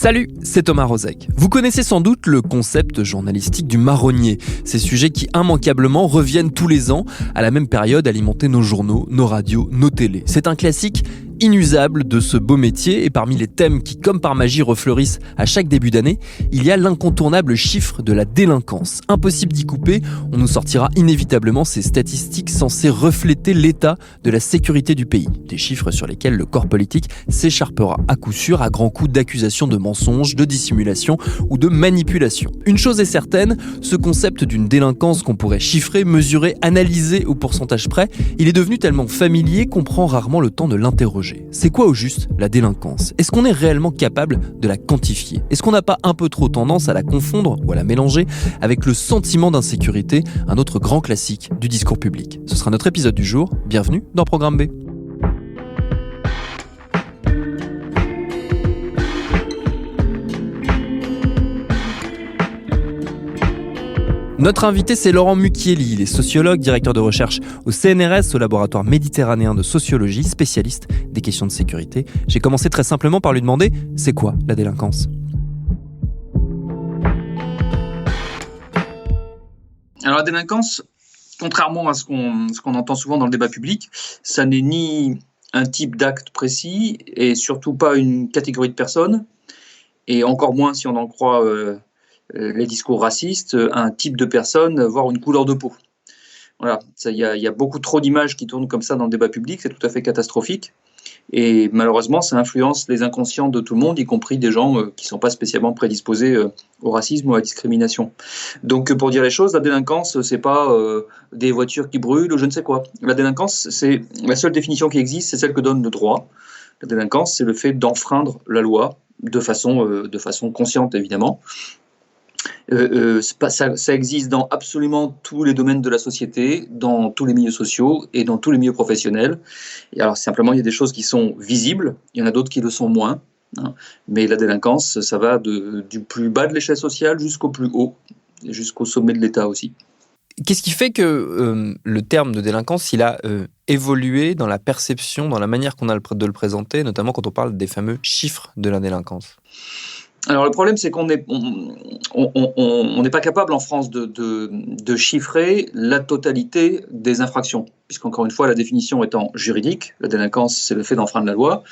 Salut, c'est Thomas Rozek. Vous connaissez sans doute le concept journalistique du marronnier. Ces sujets qui immanquablement reviennent tous les ans, à la même période, alimenter nos journaux, nos radios, nos télés. C'est un classique inusable de ce beau métier, et parmi les thèmes qui, comme par magie, refleurissent à chaque début d'année, il y a l'incontournable chiffre de la délinquance. Impossible d'y couper, on nous sortira inévitablement ces statistiques censées refléter l'état de la sécurité du pays. Des chiffres sur lesquels le corps politique s'écharpera à coup sûr à grands coups d'accusations de mensonges, de dissimulation ou de manipulation. Une chose est certaine, ce concept d'une délinquance qu'on pourrait chiffrer, mesurer, analyser au pourcentage près, il est devenu tellement familier qu'on prend rarement le temps de l'interroger. C'est quoi au juste la délinquance ? Est-ce qu'on est réellement capable de la quantifier ? Est-ce qu'on n'a pas un peu trop tendance à la confondre ou à la mélanger avec le sentiment d'insécurité, un autre grand classique du discours public ? Ce sera notre épisode du jour. Bienvenue dans Programme B. Notre invité, c'est Laurent Mucchielli. Il est sociologue, directeur de recherche au CNRS, au laboratoire méditerranéen de sociologie, spécialiste des questions de sécurité. J'ai commencé très simplement par lui demander, c'est quoi la délinquance ? Alors la délinquance, contrairement à ce qu'on entend souvent dans le débat public, ça n'est ni un type d'acte précis et surtout pas une catégorie de personnes, et encore moins si on en croit les discours racistes, un type de personne, voire une couleur de peau. Voilà, il y a beaucoup trop d'images qui tournent comme ça dans le débat public, c'est tout à fait catastrophique. Et malheureusement, ça influence les inconscients de tout le monde, y compris des gens qui ne sont pas spécialement prédisposés au racisme ou à la discrimination. Donc, pour dire les choses, la délinquance, c'est pas des voitures qui brûlent ou je ne sais quoi. La délinquance, c'est la seule définition qui existe, c'est celle que donne le droit. La délinquance, c'est le fait d'enfreindre la loi de façon consciente, évidemment. Ça existe dans absolument tous les domaines de la société, dans tous les milieux sociaux et dans tous les milieux professionnels. Et alors simplement, il y a des choses qui sont visibles, il y en a d'autres qui le sont moins. Mais la délinquance, ça va du plus bas de l'échelle sociale jusqu'au plus haut, et jusqu'au sommet de l'État aussi. Qu'est-ce qui fait que le terme de délinquance, il a évolué dans la perception, dans la manière qu'on a de le présenter, notamment quand on parle des fameux chiffres de la délinquance ? Alors le problème, c'est qu'on n'est pas capable en France de chiffrer la totalité des infractions, puisqu'encore une fois, la définition étant juridique, la délinquance, c'est le fait d'enfreindre la loi.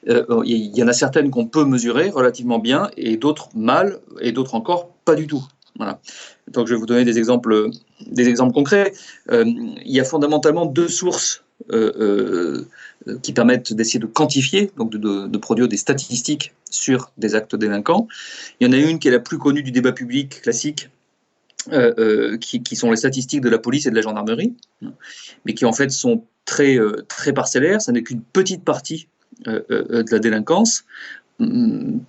Il y en a certaines qu'on peut mesurer relativement bien, et d'autres mal, et d'autres encore pas du tout. Voilà. Donc je vais vous donner des exemples concrets. Il y a fondamentalement deux sources qui permettent d'essayer de quantifier, donc de produire des statistiques sur des actes délinquants. Il y en a une qui est la plus connue du débat public classique, qui sont les statistiques de la police et de la gendarmerie, mais qui en fait sont très parcellaires. Ça n'est qu'une petite partie de la délinquance,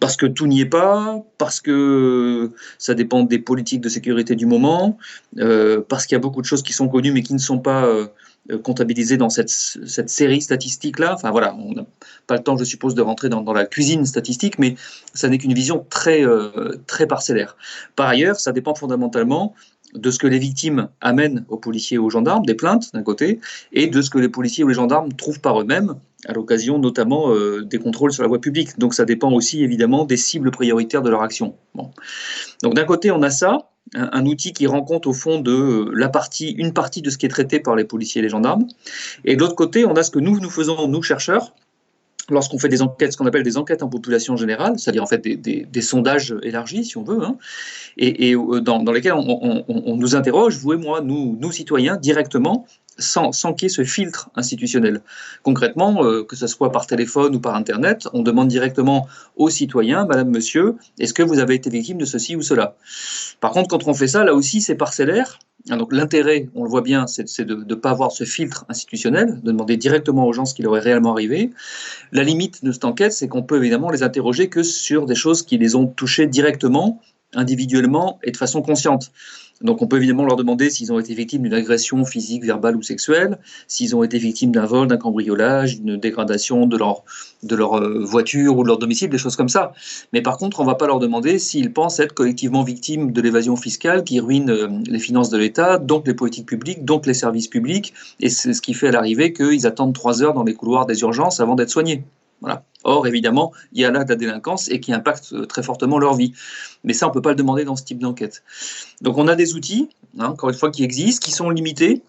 parce que tout n'y est pas, parce que ça dépend des politiques de sécurité du moment, parce qu'il y a beaucoup de choses qui sont connues mais qui ne sont pas comptabilisées dans cette série statistique-là. Enfin voilà, on n'a pas le temps, je suppose, de rentrer dans la cuisine statistique, mais ça n'est qu'une vision très parcellaire. Par ailleurs, ça dépend fondamentalement de ce que les victimes amènent aux policiers et aux gendarmes, des plaintes d'un côté, et de ce que les policiers ou les gendarmes trouvent par eux-mêmes, à l'occasion notamment des contrôles sur la voie publique. Donc ça dépend aussi évidemment des cibles prioritaires de leur action. Bon. Donc d'un côté on a ça, un outil qui rend compte au fond de une partie de ce qui est traité par les policiers et les gendarmes, et de l'autre côté on a ce que nous faisons, nous chercheurs, lorsqu'on fait des enquêtes, ce qu'on appelle des enquêtes en population générale, c'est-à-dire en fait des sondages élargis, si on veut, et dans lesquels on nous interroge, vous et moi, nous citoyens, directement, sans qu'il y ait ce filtre institutionnel. Concrètement, que ce soit par téléphone ou par Internet, on demande directement aux citoyens, madame, monsieur, est-ce que vous avez été victime de ceci ou cela ? Par contre, quand on fait ça, là aussi, c'est parcellaire. Donc l'intérêt, on le voit bien, c'est de ne pas avoir ce filtre institutionnel, de demander directement aux gens ce qui leur est réellement arrivé. La limite de cette enquête, c'est qu'on peut évidemment les interroger que sur des choses qui les ont touchés directement, individuellement et de façon consciente. Donc on peut évidemment leur demander s'ils ont été victimes d'une agression physique, verbale ou sexuelle, s'ils ont été victimes d'un vol, d'un cambriolage, d'une dégradation de leur voiture ou de leur domicile, des choses comme ça. Mais par contre, on ne va pas leur demander s'ils pensent être collectivement victimes de l'évasion fiscale qui ruine les finances de l'État, donc les politiques publiques, donc les services publics, et c'est ce qui fait à l'arrivée qu'ils attendent 3 heures dans les couloirs des urgences avant d'être soignés. Voilà. Or, évidemment, il y a là de la délinquance et qui impacte très fortement leur vie. Mais ça, on ne peut pas le demander dans ce type d'enquête. Donc on a des outils, encore une fois, qui existent, qui sont limités,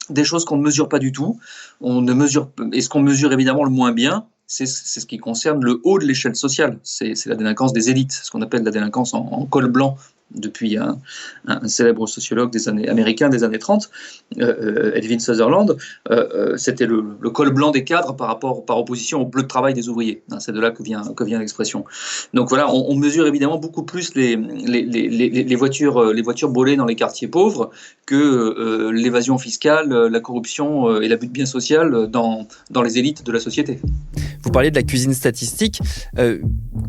des choses qu'on ne mesure pas du tout. Et ce qu'on mesure évidemment le moins bien, c'est ce qui concerne le haut de l'échelle sociale. C'est la délinquance des élites, ce qu'on appelle la délinquance en col blanc, depuis un célèbre sociologue américain des années 30, Edwin Sutherland. C'était le col blanc des cadres par opposition au bleu de travail des ouvriers. C'est de là que vient l'expression. Donc voilà, on mesure évidemment beaucoup plus les voitures brûlées dans les quartiers pauvres que l'évasion fiscale, la corruption et l'abus de biens sociaux dans les élites de la société. Vous parliez de la cuisine statistique.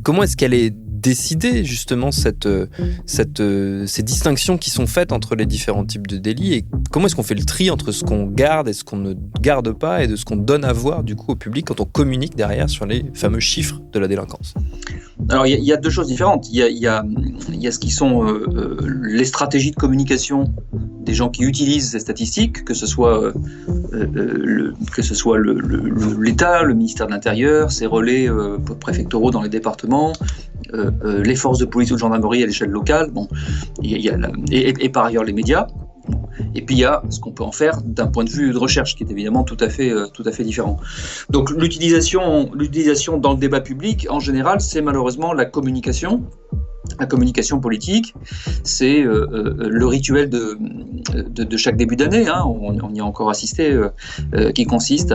Comment est-ce qu'elle est décidée, justement, ces distinctions qui sont faites entre les différents types de délits, et comment est-ce qu'on fait le tri entre ce qu'on garde et ce qu'on ne garde pas, et de ce qu'on donne à voir du coup au public quand on communique derrière sur les fameux chiffres de la délinquance? Alors il y a deux choses différentes. Il y a ce qui sont les stratégies de communication des gens qui utilisent ces statistiques, que ce soit l'État, le ministère de l'Intérieur, ses relais préfectoraux dans les départements, les forces de police ou de gendarmerie à l'échelle locale, et par ailleurs les médias. Et puis il y a ce qu'on peut en faire d'un point de vue de recherche, qui est évidemment tout à fait différent. Donc l'utilisation dans le débat public, en général, c'est malheureusement la communication politique. C'est le rituel de chaque début d'année, on y a encore assisté, qui consiste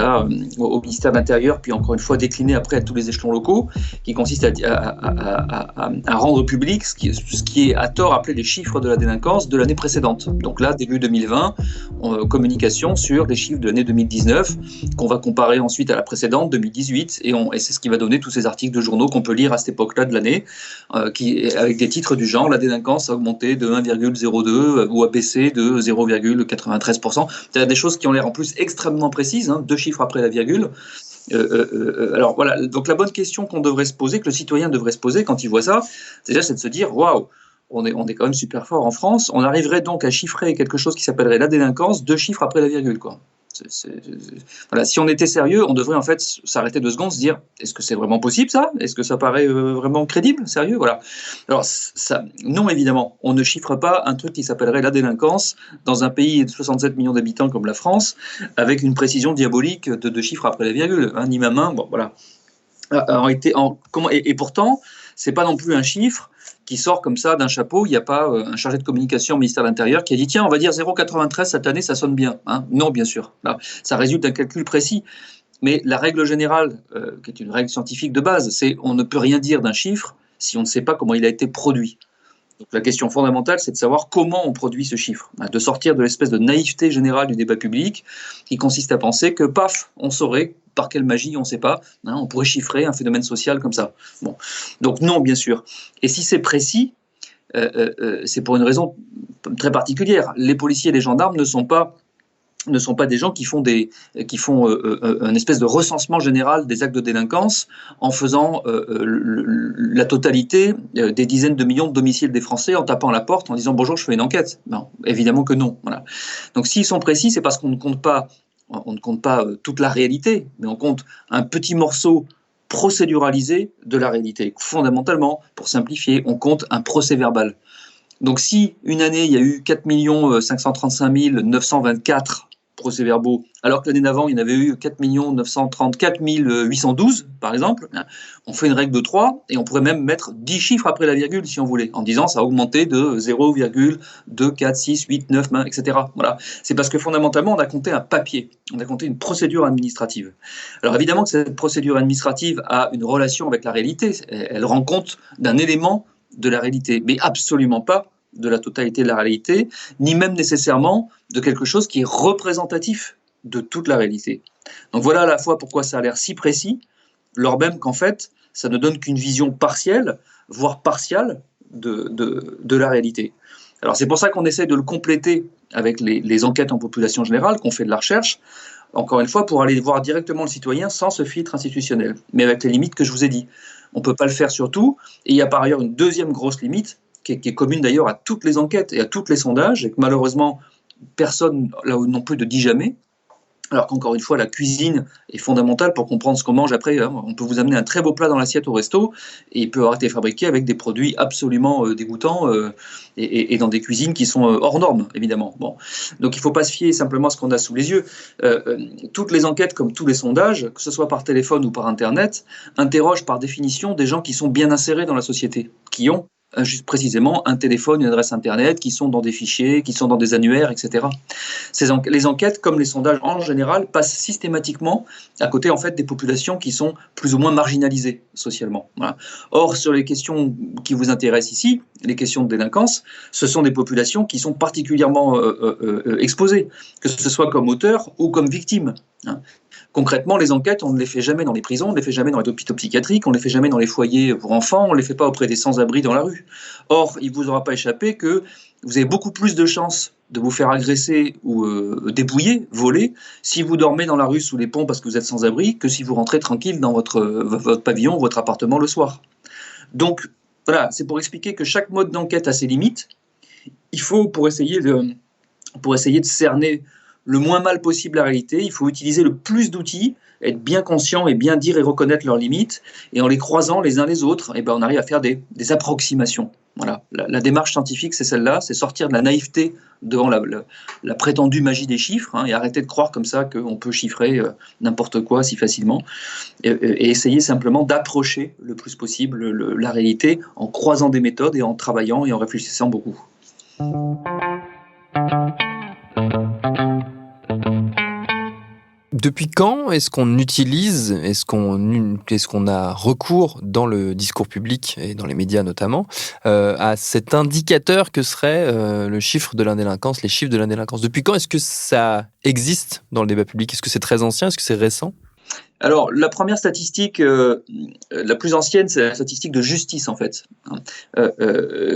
au ministère de l'Intérieur, puis encore une fois décliné après à tous les échelons locaux, qui consiste à rendre public ce qui est à tort appelé les chiffres de la délinquance de l'année précédente. Donc là, début 2020, communication sur les chiffres de l'année 2019, qu'on va comparer ensuite à la précédente, 2018, et c'est ce qui va donner tous ces articles de journaux qu'on peut lire à cette époque-là de l'année, avec des titres du genre « La délinquance a augmenté de 1,02 ou a baissé de 0,93%. » C'est des choses qui ont l'air en plus extrêmement précises, 2 chiffres après la virgule. Alors voilà, donc la bonne question qu'on devrait se poser, que le citoyen devrait se poser quand il voit ça, c'est de se dire « Waouh, on est quand même super fort en France, on arriverait donc à chiffrer quelque chose qui s'appellerait la délinquance 2 chiffres après la virgule, quoi. » Voilà, si on était sérieux, on devrait en fait s'arrêter 2 secondes, se dire est-ce que c'est vraiment possible ça? Est-ce que ça paraît vraiment crédible, sérieux? Voilà. Alors non, évidemment, on ne chiffre pas un truc qui s'appellerait la délinquance dans un pays de 67 millions d'habitants comme la France, avec une précision diabolique de 2 chiffres après la virgule, ni ma main. Bon, voilà. Et pourtant, c'est pas non plus un chiffre qui sort comme ça d'un chapeau. Il n'y a pas un chargé de communication au ministère de l'Intérieur qui a dit tiens, on va dire 0,93 cette année, ça sonne bien. Non, bien sûr. Là, ça résulte d'un calcul précis. Mais la règle générale, qui est une règle scientifique de base, c'est on ne peut rien dire d'un chiffre si on ne sait pas comment il a été produit. Donc la question fondamentale, c'est de savoir comment on produit ce chiffre, de sortir de l'espèce de naïveté générale du débat public qui consiste à penser que, paf, on saurait, par quelle magie, on ne sait pas, on pourrait chiffrer un phénomène social comme ça. Bon. Donc non, bien sûr. Et si c'est précis, c'est pour une raison très particulière. Les policiers et les gendarmes ne sont pas des gens qui font un espèce de recensement général des actes de délinquance en faisant la totalité des dizaines de millions de domiciles des Français en tapant à la porte en disant bonjour, je fais une enquête. Non, évidemment que non. Voilà. Donc s'ils sont précis, c'est parce qu'on ne compte pas toute la réalité, mais on compte un petit morceau procéduralisé de la réalité. Fondamentalement, pour simplifier, on compte un procès-verbal. Donc si une année, il y a eu 4 535 924 procès-verbaux, alors que l'année d'avant, il y en avait eu 4 934 812, par exemple, on fait une règle de 3 et on pourrait même mettre 10 chiffres après la virgule, si on voulait, en disant ça a augmenté de 0,2, 4, 6, 8, 9, etc. Voilà. C'est parce que fondamentalement, on a compté un papier, on a compté une procédure administrative. Alors évidemment que cette procédure administrative a une relation avec la réalité, elle rend compte d'un élément de la réalité, mais absolument pas de la totalité de la réalité, ni même nécessairement de quelque chose qui est représentatif de toute la réalité. Donc voilà à la fois pourquoi ça a l'air si précis, lors même qu'en fait, ça ne donne qu'une vision partielle, voire partiale, de la réalité. Alors c'est pour ça qu'on essaie de le compléter avec les enquêtes en population générale, qu'on fait de la recherche, encore une fois, pour aller voir directement le citoyen sans ce filtre institutionnel, mais avec les limites que je vous ai dit. On ne peut pas le faire sur tout, et il y a par ailleurs une deuxième grosse limite, qui est commune d'ailleurs à toutes les enquêtes et à tous les sondages, et que malheureusement personne là non plus ne dit jamais, Alors qu'encore une fois, la cuisine est fondamentale pour comprendre ce qu'on mange après. Hein. On peut vous amener un très beau plat dans l'assiette au resto et il peut avoir été fabriqué avec des produits absolument dégoûtants et dans des cuisines qui sont hors normes, évidemment. Bon. Donc il ne faut pas se fier simplement à ce qu'on a sous les yeux. Toutes les enquêtes, comme tous les sondages, que ce soit par téléphone ou par Internet, interrogent par définition des gens qui sont bien insérés dans la société, qui ont juste précisément un téléphone, une adresse Internet, qui sont dans des fichiers, qui sont dans des annuaires, etc. Les enquêtes, comme les sondages en général, passent systématiquement à côté en fait des populations qui sont plus ou moins marginalisées socialement. Voilà. Or, sur les questions qui vous intéressent ici, les questions de délinquance, ce sont des populations qui sont particulièrement exposées, que ce soit comme auteurs ou comme victimes. Hein. Concrètement, les enquêtes, on ne les fait jamais dans les prisons, on ne les fait jamais dans les hôpitaux psychiatriques, on ne les fait jamais dans les foyers pour enfants, on ne les fait pas auprès des sans-abri dans la rue. Or, il ne vous aura pas échappé que vous avez beaucoup plus de chances de vous faire agresser ou dépouiller, voler, si vous dormez dans la rue sous les ponts parce que vous êtes sans abri, que si vous rentrez tranquille dans votre pavillon, votre appartement le soir. Donc, voilà, c'est pour expliquer que chaque mode d'enquête a ses limites. Il faut, pour essayer de cerner le moins mal possible la réalité, il faut utiliser le plus d'outils, être bien conscient et bien dire et reconnaître leurs limites, et en les croisant les uns les autres, on arrive à faire des approximations. Voilà. La démarche scientifique, c'est celle-là, c'est sortir de la naïveté devant la prétendue magie des chiffres, et arrêter de croire comme ça qu'on peut chiffrer n'importe quoi si facilement, et essayer simplement d'approcher le plus possible la réalité en croisant des méthodes et en travaillant et en réfléchissant beaucoup. Depuis quand est-ce qu'on utilise, est-ce qu'on a recours dans le discours public et dans les médias notamment à cet indicateur que serait le chiffre de l'indélinquance, les chiffres de l'indélinquance? Depuis quand est-ce que ça existe dans le débat public? Est-ce que c'est très ancien? Est-ce que c'est récent? Alors, la première statistique, la plus ancienne, c'est la statistique de justice, en fait,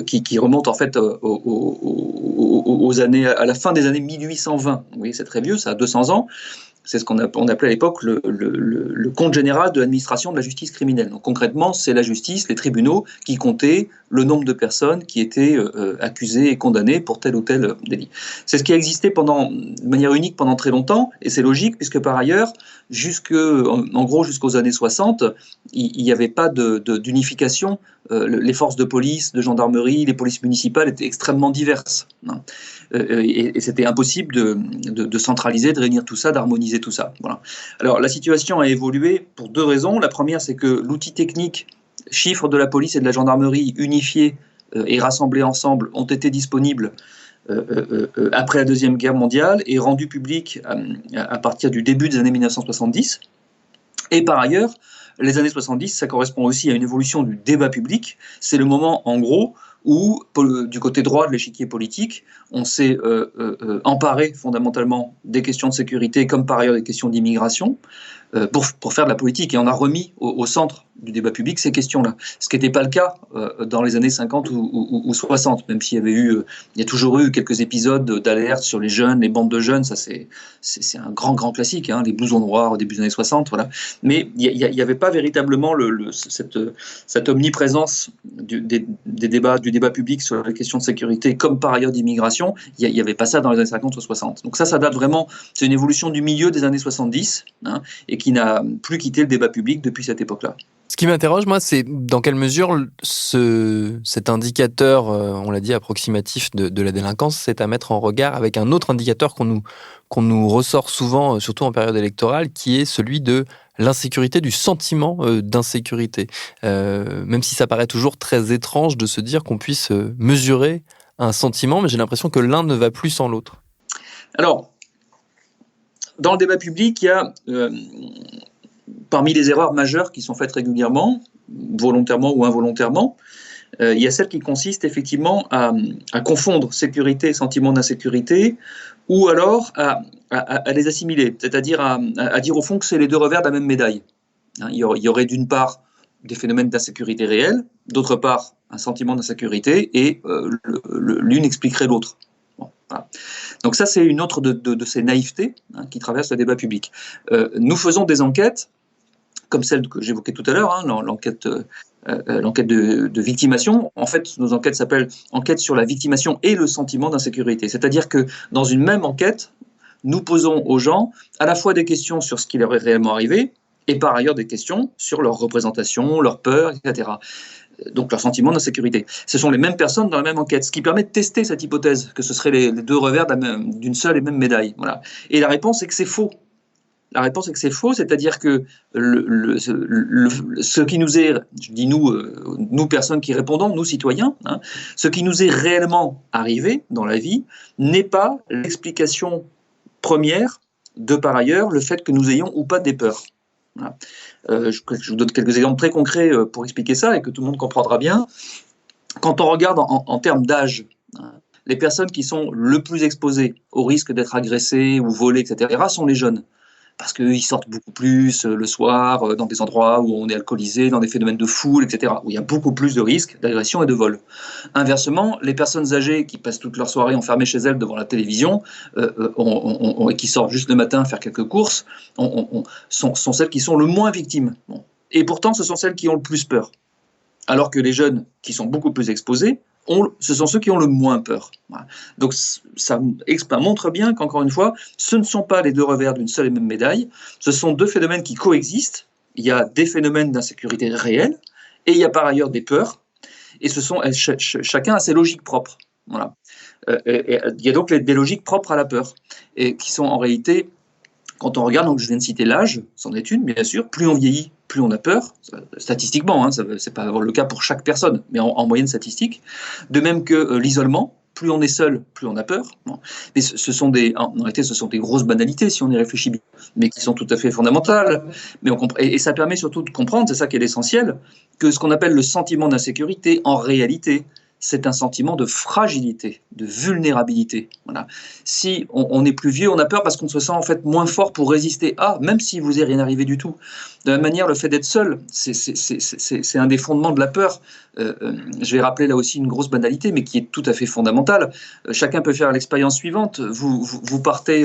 qui remonte, en fait, aux années, à la fin des années 1820. Vous voyez, c'est très vieux, ça a 200 ans. C'est ce qu'on appelait à l'époque le compte général de l'administration de la justice criminelle. Donc concrètement, c'est la justice, les tribunaux, qui comptaient le nombre de personnes qui étaient accusées et condamnées pour tel ou tel délit. C'est ce qui a existé de manière unique pendant très longtemps, et c'est logique, puisque par ailleurs, en gros jusqu'aux années 60, il n'y avait pas d'unification. Les forces de police, de gendarmerie, les polices municipales étaient extrêmement diverses. Et c'était impossible de centraliser, de réunir tout ça, d'harmoniser tout ça. Voilà. Alors la situation a évolué pour deux raisons. La première, c'est que l'outil technique, chiffres de la police et de la gendarmerie unifiés et rassemblés ensemble ont été disponibles après la Deuxième Guerre mondiale et rendus publics à partir du début des années 1970. Et par ailleurs, les années 70, ça correspond aussi à une évolution du débat public. C'est le moment, en gros, où, du côté droit de l'échiquier politique, on s'est emparé fondamentalement des questions de sécurité, comme par ailleurs des questions d'immigration, pour faire de la politique. Et on a remis au centre du débat public ces questions-là. Ce qui n'était pas le cas dans les années 50 ou 60, même s'il il y a toujours eu quelques épisodes d'alerte sur les jeunes, les bandes de jeunes, ça c'est un grand classique, hein, les blousons noirs au début des années 60, voilà. Mais il n'y avait pas véritablement cette omniprésence du débat public sur les questions de sécurité, comme par ailleurs d'immigration. Il n'y avait pas ça dans les années 50 ou 60. Donc ça date vraiment, c'est une évolution du milieu des années 70, hein, et qui n'a plus quitté le débat public depuis cette époque-là. Ce qui m'interroge, moi, c'est dans quelle mesure cet indicateur, on l'a dit, approximatif de la délinquance, c'est à mettre en regard avec un autre indicateur qu'on nous ressort souvent, surtout en période électorale, qui est celui de l'insécurité, du sentiment d'insécurité. Même si ça paraît toujours très étrange de se dire qu'on puisse mesurer un sentiment, mais j'ai l'impression que l'un ne va plus sans l'autre. Alors, dans le débat public, il y a... parmi les erreurs majeures qui sont faites régulièrement, volontairement ou involontairement, il y a celle qui consiste effectivement à confondre sécurité et sentiment d'insécurité, ou alors à les assimiler, c'est-à-dire à dire au fond que c'est les deux revers de la même médaille. Il y aurait d'une part des phénomènes d'insécurité réels, d'autre part un sentiment d'insécurité, et l'une expliquerait l'autre. Bon, voilà. Donc ça, c'est une autre de ces naïvetés, hein, qui traversent le débat public. Nous faisons des enquêtes, comme celle que j'évoquais tout à l'heure, hein, l'enquête de victimation. En fait, nos enquêtes s'appellent enquête sur la victimation et le sentiment d'insécurité. C'est-à-dire que dans une même enquête, nous posons aux gens à la fois des questions sur ce qui leur est réellement arrivé, et par ailleurs des questions sur leur représentation, leur peur, etc. Donc leur sentiment d'insécurité. Ce sont les mêmes personnes dans la même enquête, ce qui permet de tester cette hypothèse, que ce seraient les deux revers d'une seule et même médaille. Voilà. Et la réponse est que c'est faux. La réponse est que c'est faux, c'est-à-dire que ce qui nous est, je dis nous personnes qui répondons, nous citoyens, hein, ce qui nous est réellement arrivé dans la vie n'est pas l'explication première de par ailleurs le fait que nous ayons ou pas des peurs. Voilà. Je vous donne quelques exemples très concrets pour expliquer ça et que tout le monde comprendra bien. Quand on regarde en termes d'âge, hein, les personnes qui sont le plus exposées au risque d'être agressées ou volées, etc., sont les jeunes. Parce qu'ils sortent beaucoup plus le soir, dans des endroits où on est alcoolisé, dans des phénomènes de foule, etc., où il y a beaucoup plus de risques d'agression et de vol. Inversement, les personnes âgées qui passent toute leur soirée enfermées chez elles devant la télévision, et qui sortent juste le matin faire quelques courses, sont celles qui sont le moins victimes. Bon. Et pourtant, ce sont celles qui ont le plus peur. Alors que les jeunes, qui sont beaucoup plus exposés, ce sont ceux qui ont le moins peur. Voilà. Donc ça montre bien qu'encore une fois, ce ne sont pas les deux revers d'une seule et même médaille, ce sont deux phénomènes qui coexistent. Il y a des phénomènes d'insécurité réels, et il y a par ailleurs des peurs, et chacun a ses logiques propres. Voilà. Il y a donc des logiques propres à la peur, et qui sont en réalité, quand on regarde, donc je viens de citer l'âge, c'en est une, bien sûr, plus on vieillit, plus on a peur, statistiquement, hein, c'est pas le cas pour chaque personne, mais en moyenne statistique. De même que l'isolement, plus on est seul, plus on a peur. Bon. Mais en réalité, ce sont des grosses banalités si on y réfléchit bien, mais qui sont tout à fait fondamentales. Mais et ça permet surtout de comprendre, c'est ça qui est l'essentiel, que ce qu'on appelle le sentiment d'insécurité, en réalité, c'est un sentiment de fragilité, de vulnérabilité. Voilà. Si on est plus vieux, on a peur parce qu'on se sent en fait moins fort pour résister à, même si vous n'est rien arrivé du tout. De la même manière, le fait d'être seul, c'est un des fondements de la peur. Je vais rappeler là aussi une grosse banalité, mais qui est tout à fait fondamentale. Chacun peut faire l'expérience suivante. Vous partez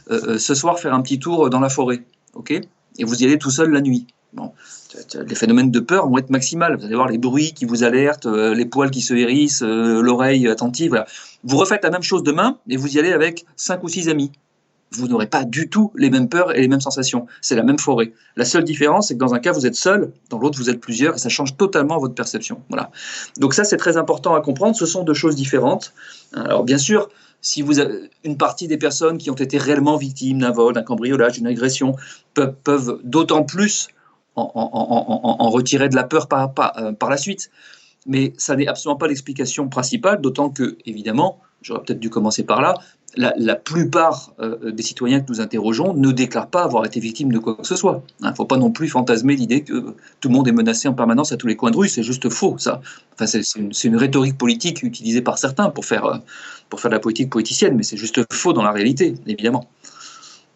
ce soir faire un petit tour dans la forêt, ok ? Et vous y allez tout seul la nuit. Bon. Les phénomènes de peur vont être maximales. Vous allez voir les bruits qui vous alertent, les poils qui se hérissent, l'oreille attentive. Voilà. Vous refaites la même chose demain et vous y allez avec 5 ou 6 amis. Vous n'aurez pas du tout les mêmes peurs et les mêmes sensations. C'est la même forêt. La seule différence, c'est que dans un cas, vous êtes seul, dans l'autre, vous êtes plusieurs, et ça change totalement votre perception. Voilà. Donc ça, c'est très important à comprendre. Ce sont deux choses différentes. Alors bien sûr, si vous avez une partie des personnes qui ont été réellement victimes d'un vol, d'un cambriolage, d'une agression, peuvent d'autant plus en retirer de la peur par la suite. Mais ça n'est absolument pas l'explication principale, d'autant que, évidemment, j'aurais peut-être dû commencer par là, la plupart des citoyens que nous interrogeons ne déclarent pas avoir été victimes de quoi que ce soit. Il ne faut pas non plus fantasmer l'idée que tout le monde est menacé en permanence à tous les coins de rue, c'est juste faux, ça. Enfin, c'est une rhétorique politique utilisée par certains pour faire de la politique politicienne, mais c'est juste faux dans la réalité, évidemment.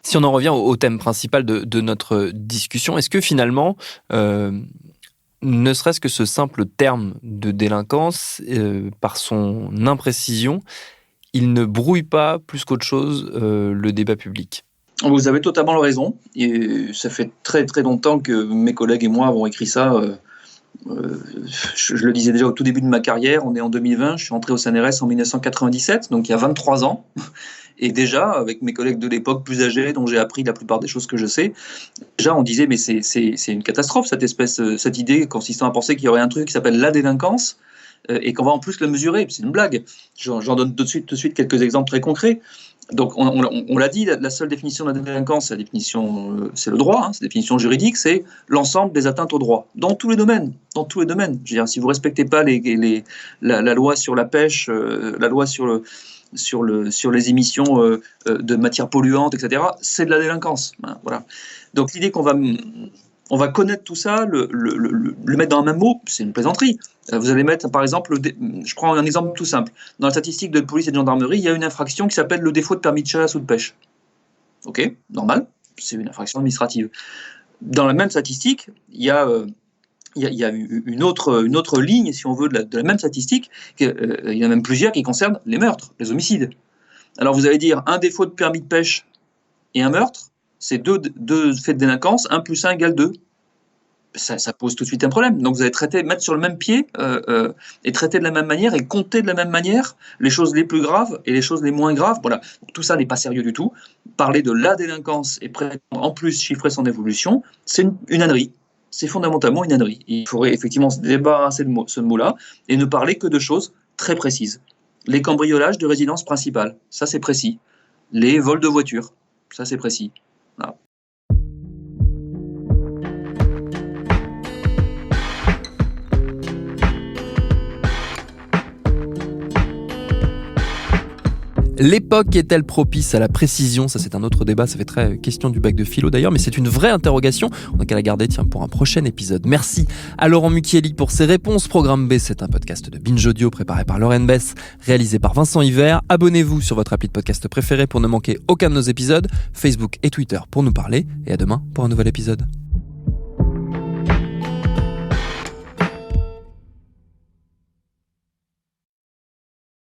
Si on en revient au thème principal de notre discussion, est-ce que finalement, ne serait-ce que ce simple terme de délinquance, par son imprécision, il ne brouille pas plus qu'autre chose le débat public? Vous avez totalement raison. Et ça fait très très longtemps que mes collègues et moi avons écrit ça. Je le disais déjà au tout début de ma carrière, on est en 2020, je suis entré au CNRS en 1997, donc il y a 23 ans. Et déjà, avec mes collègues de l'époque plus âgés, dont j'ai appris la plupart des choses que je sais, déjà on disait mais c'est une catastrophe cette idée consistant à penser qu'il y aurait un truc qui s'appelle la délinquance et qu'on va en plus le mesurer. C'est une blague. J'en donne tout de suite quelques exemples très concrets. Donc on l'a dit, la seule définition de la délinquance, c'est le droit, hein, c'est la définition juridique, c'est l'ensemble des atteintes au droit, dans tous les domaines. Je veux dire, si vous ne respectez pas la loi sur la pêche, la loi sur les émissions de matières polluantes, etc., c'est de la délinquance. Hein, voilà. Donc l'idée qu'on va connaître tout ça, le mettre dans un même mot, c'est une plaisanterie. Vous allez mettre, par exemple, je prends un exemple tout simple. Dans la statistique de police et de gendarmerie, il y a une infraction qui s'appelle le défaut de permis de chasse ou de pêche. Ok, normal, c'est une infraction administrative. Dans la même statistique, il y a une autre ligne, si on veut, de la même statistique. Il y en a même plusieurs qui concernent les meurtres, les homicides. Alors vous allez dire, un défaut de permis de pêche et un meurtre, c'est deux faits de délinquance, 1 + 1 = 2. ça pose tout de suite un problème. Donc vous allez mettre sur le même pied et traiter de la même manière et compter de la même manière les choses les plus graves et les choses les moins graves. Voilà. Donc, tout ça n'est pas sérieux du tout. Parler de la délinquance et en plus chiffrer son évolution, c'est une ânerie. C'est fondamentalement une ânerie. Il faudrait effectivement se débarrasser de ce mot-là et ne parler que de choses très précises. Les cambriolages de résidences principales, ça c'est précis. Les vols de voitures, ça c'est précis. Voilà. L'époque est-elle propice à la précision ? Ça, c'est un autre débat, ça fait très question du bac de philo d'ailleurs, mais c'est une vraie interrogation. On n'a qu'à la garder pour un prochain épisode. Merci à Laurent Mucchielli pour ses réponses. Programme B, c'est un podcast de Binge Audio préparé par Lorraine Bess, réalisé par Vincent Hiver. Abonnez-vous sur votre appli de podcast préféré pour ne manquer aucun de nos épisodes, Facebook et Twitter pour nous parler, et à demain pour un nouvel épisode.